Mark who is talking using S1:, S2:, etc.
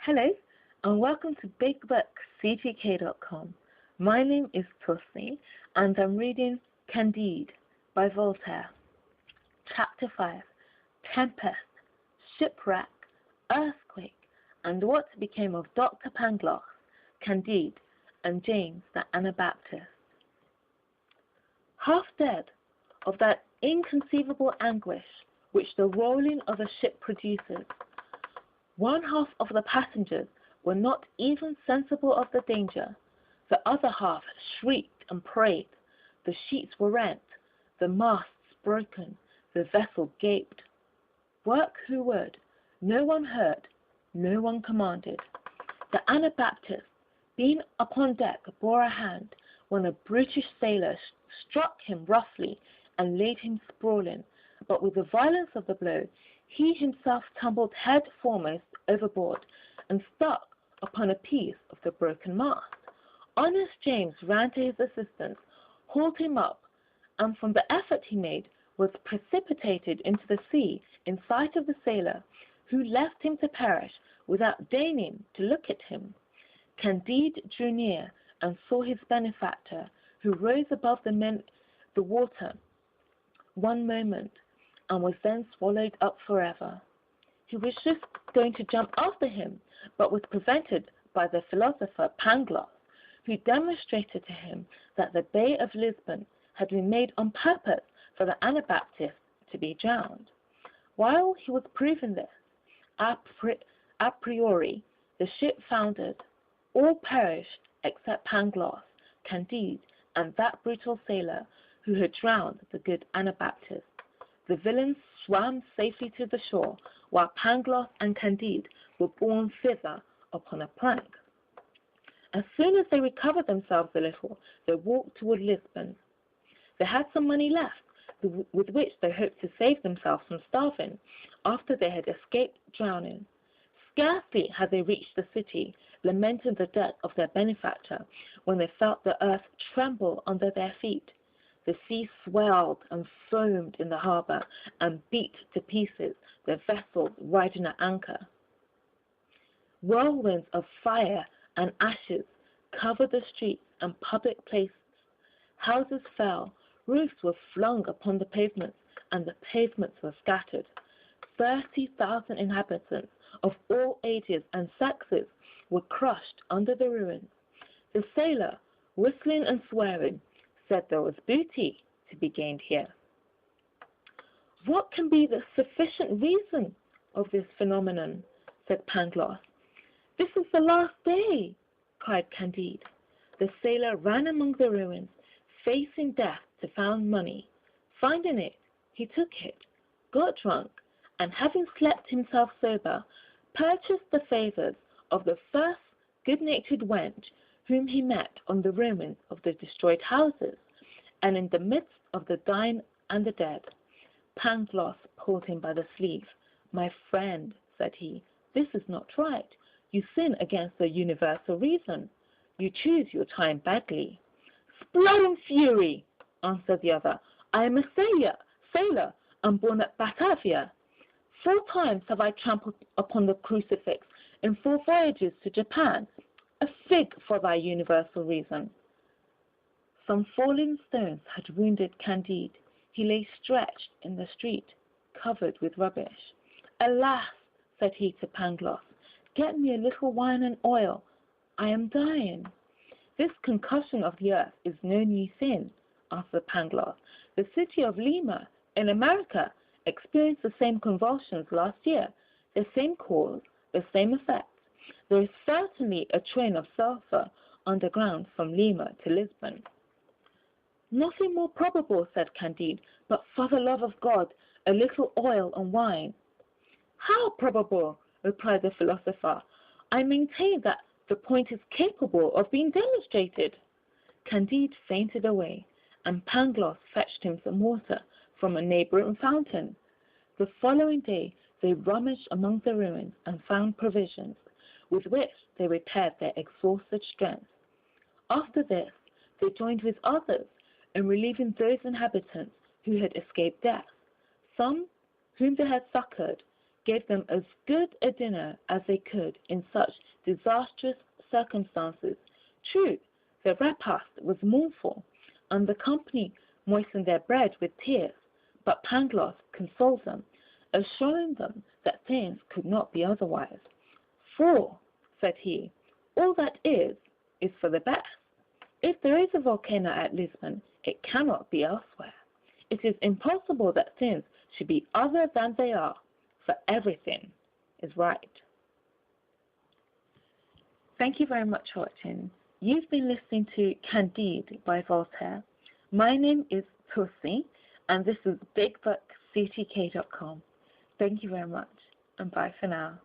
S1: Hello, and welcome to BigBookCGK.com. My name is Tosi, and I'm reading Candide by Voltaire. Chapter 5, Tempest, Shipwreck, Earthquake, and What Became of Dr. Pangloss, Candide, and James the Anabaptist. Half dead of that inconceivable anguish which the rolling of a ship produces, one half of the passengers were not even sensible of the danger. The other half shrieked and prayed. The sheets were rent, the masts broken, the vessel gaped. Work who would, no one heard, no one commanded. The Anabaptist, being upon deck, bore a hand when a brutish sailor struck him roughly and laid him sprawling, but with the violence of the blow, he himself tumbled head foremost overboard and stuck upon a piece of the broken mast. Honest James ran to his assistance, hauled him up, and from the effort he made, was precipitated into the sea in sight of the sailor, who left him to perish without deigning to look at him. Candide drew near and saw his benefactor, who rose above the water one moment, and was then swallowed up forever. He was just going to jump after him, but was prevented by the philosopher Pangloss, who demonstrated to him that the Bay of Lisbon had been made on purpose for the Anabaptist to be drowned. While he was proving this, a priori, the ship foundered. All perished except Pangloss, Candide, and that brutal sailor who had drowned the good Anabaptist. The villains swam safely to the shore, while Pangloss and Candide were borne thither upon a plank. As soon as they recovered themselves a little, they walked toward Lisbon. They had some money left, with which they hoped to save themselves from starving after they had escaped drowning. Scarcely had they reached the city, lamenting the death of their benefactor, when they felt the earth tremble under their feet. The sea swelled and foamed in the harbour and beat to pieces the vessels riding at anchor. Whirlwinds of fire and ashes covered the streets and public places. Houses fell, roofs were flung upon the pavements, and the pavements were scattered. 30,000 inhabitants of all ages and sexes were crushed under the ruins. The sailor, whistling and swearing, said there was booty to be gained here. What can be the sufficient reason of this phenomenon? Said Pangloss. This is the last day, cried Candide. The sailor ran among the ruins, facing death to find money. Finding it, he took it, got drunk, and having slept himself sober, purchased the favours of the first good-natured wench whom he met on the ruins of the destroyed houses, and in the midst of the dying and the dead. Pangloss pulled him by the sleeve. My friend, said he, this is not right. You sin against the universal reason. You choose your time badly. Blood and fury, answered the other. I am a sailor, and born at Batavia. 4 times have I trampled upon the crucifix in 4 voyages to Japan. A fig for thy universal reason. Some falling stones had wounded Candide. He lay stretched in the street, covered with rubbish. Alas, said he to Pangloss, get me a little wine and oil. I am dying. This concussion of the earth is no new sin, answered Pangloss. The city of Lima, in America, experienced the same convulsions last year, the same cause, the same effect. There is certainly a train of sulphur underground from Lima to Lisbon. Nothing more probable, said Candide, but for the love of God, a little oil and wine. How probable, replied the philosopher. I maintain that the point is capable of being demonstrated. Candide fainted away, and Pangloss fetched him some water from a neighbouring fountain. The following day they rummaged among the ruins and found provisions, with which they repaired their exhausted strength. After this, they joined with others in relieving those inhabitants who had escaped death. Some, whom they had succoured, gave them as good a dinner as they could in such disastrous circumstances. True, the repast was mournful, and the company moistened their bread with tears, but Pangloss consoled them, assuring them that things could not be otherwise. For, said he, all that is for the best. If there is a volcano at Lisbon, it cannot be elsewhere. It is impossible that things should be other than they are, for everything is right. Thank you very much for watching. You've been listening to Candide by Voltaire. My name is Pussy, and this is BigBookCTK.com. Thank you very much, and bye for now.